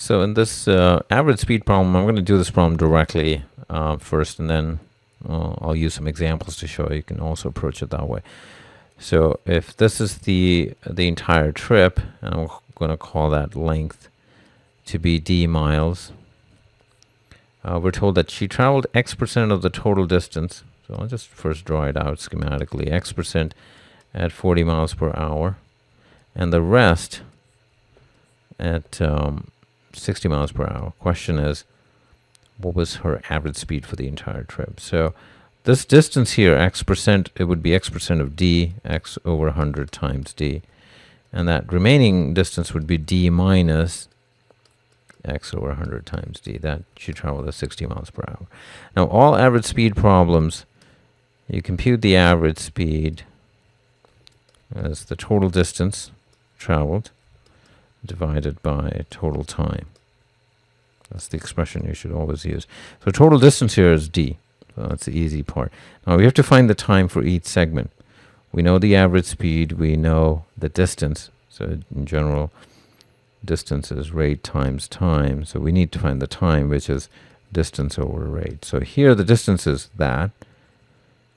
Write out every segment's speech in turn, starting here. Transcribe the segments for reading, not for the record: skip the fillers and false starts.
So in this average speed problem, I'm going to do this problem directly first, and then I'll use some examples to show you can also approach it that way. So if this is the entire trip, and I'm going to call that length to be d miles, we're told that she traveled X% of the total distance. So I'll just first draw it out schematically. X% at 40 miles per hour, and the rest at 60 miles per hour. Question is, what was her average speed for the entire trip? So this distance here, X%, it would be X% of d, X over 100 times d. And that remaining distance would be d minus X over 100 times d. That she traveled at 60 miles per hour. Now, all average speed problems, you compute the average speed as the total distance traveled divided by total time. That's the expression you should always use. So total distance here is d. So that's the easy part. Now we have to find the time for each segment. We know the average speed. We know the distance. So in general, distance is rate times time. So we need to find the time, which is distance over rate. So here the distance is that.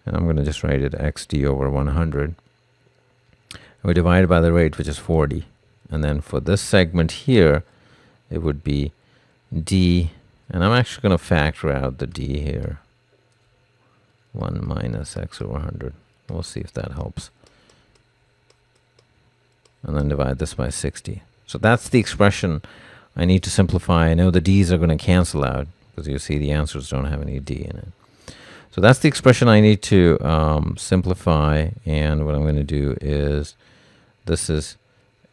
And I'm going to just write it xd over 100. And we divide it by the rate, which is 40. And then for this segment here, it would be d, and I'm actually going to factor out the d here. 1 minus x over 100. We'll see if that helps. And then divide this by 60. So that's the expression I need to simplify. I know the d's are going to cancel out, because you see the answers don't have any d in it. So that's the expression I need to simplify, and what I'm going to do is, this is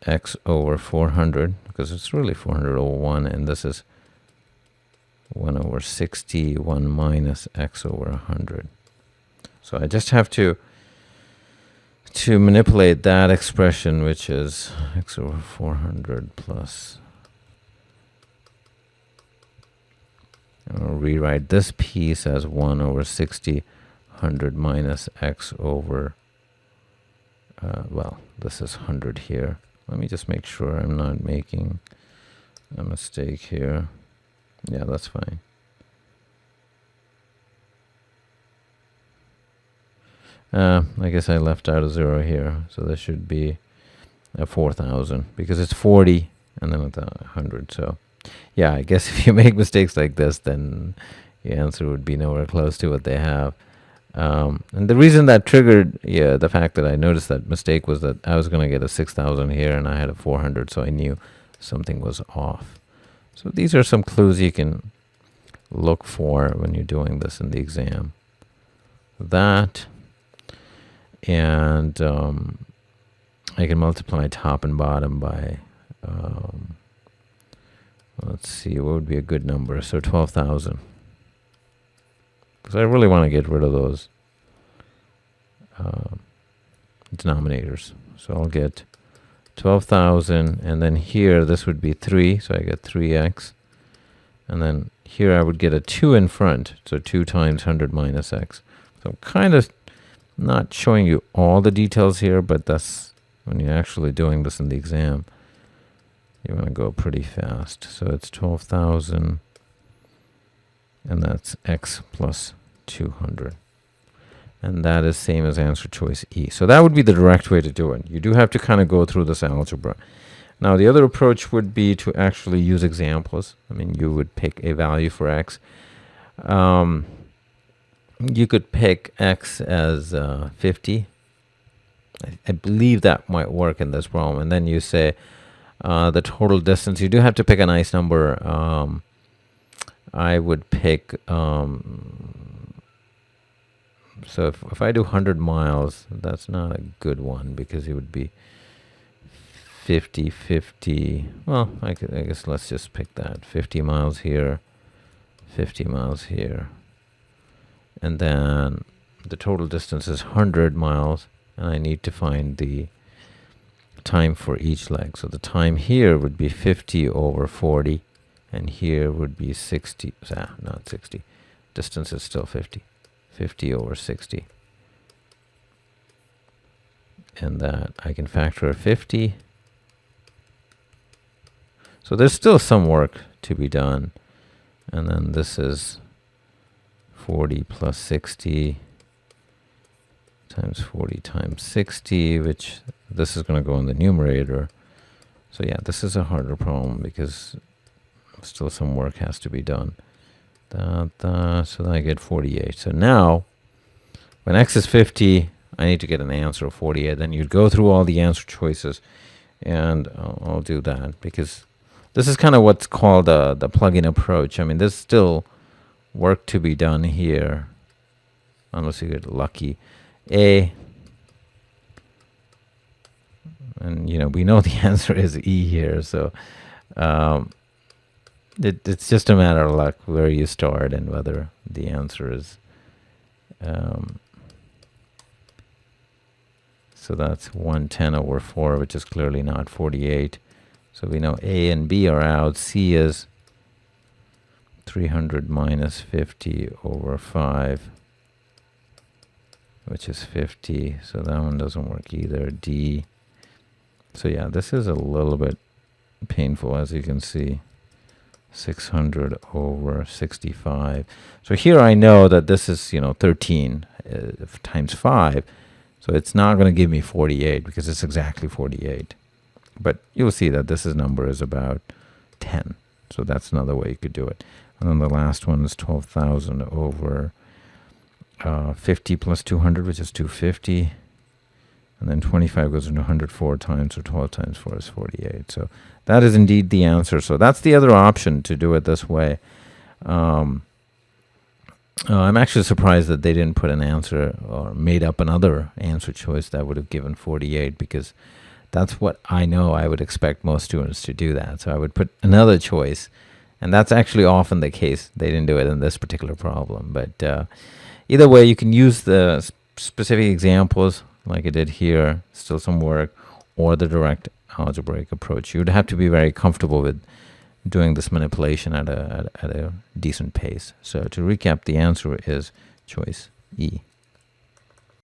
x over 400, because it's really 400 over 1, and this is 1 over 60, 1 minus x over 100. So I just have to manipulate that expression, which is x over 400 plus. I'll rewrite this piece as 1 over 60, 100 minus x over, well, this is 100 here. Let me just make sure I'm not making a mistake here. Yeah, that's fine. I guess I left out a 0 here. So this should be 4,000, because it's 40 and then 100. So yeah, I guess if you make mistakes like this, then your answer would be nowhere close to what they have. And the reason that triggered the fact that I noticed that mistake was that I was going to get a 6,000 here and I had a 400, so I knew something was off. So these are some clues you can look for when you're doing this in the exam. That, and I can multiply top and bottom by, let's see, what would be a good number? So 12,000. Because I really want to get rid of those denominators. So I'll get 12,000, and then here this would be 3, so I get 3x. And then here I would get a 2 in front, so 2 times 100 minus x. So I'm kind of not showing you all the details here, but that's when you're actually doing this in the exam. You want to go pretty fast. So it's 12,000, and that's x plus 200. And that is same as answer choice E. So that would be the direct way to do it. You do have to kind of go through this algebra. Now, the other approach would be to actually use examples. I mean, you would pick a value for x. You could pick x as 50. I believe that might work in this problem. And then you say the total distance. You do have to pick a nice number. I would pick, so if I do 100 miles, that's not a good one, because it would be 50, 50. Well, I guess let's just pick that. 50 miles here, 50 miles here. And then the total distance is 100 miles, and I need to find the time for each leg. So the time here would be 50 over 40, and here would be 60. Not 60. Distance is still 50. 50 over 60. And that I can factor a 50. So So there's still some work to be done. And then this is 40 plus 60 times 40 times 60, which this is going to go in the numerator. So yeah, this is a harder problem because still some work has to be done. So then I get 48. So now, when x is 50, I need to get an answer of 48. Then you'd go through all the answer choices, and I'll do that because this is kind of what's called the plug-in approach. I mean, there's still work to be done here, unless you get lucky. And we know the answer is E here, so it's just a matter of luck where you start and whether the answer is. So that's 110 over 4, which is clearly not 48. So we know A and B are out. C is 300 minus 50 over 5, which is 50. So that one doesn't work either. D. So yeah, this is a little bit painful, as you can see. 600 over 65. So here I know that this is, 13 times 5. So it's not going to give me 48 because it's exactly 48. But you'll see that this number is about 10. So that's another way you could do it. And then the last one is 12,000 over 50 plus 200, which is 250. And then 25 goes into 104 times, so 12 times 4 is 48. So that is indeed the answer. So that's the other option, to do it this way. I'm actually surprised that they didn't put an answer or made up another answer choice that would have given 48, because that's what I know I would expect most students to do that. So I would put another choice, and that's actually often the case. They didn't do it in this particular problem. But either way, you can use the specific examples like I did here, still some work, or the direct algebraic approach. You'd have to be very comfortable with doing this manipulation at a decent pace. So to recap, the answer is choice E.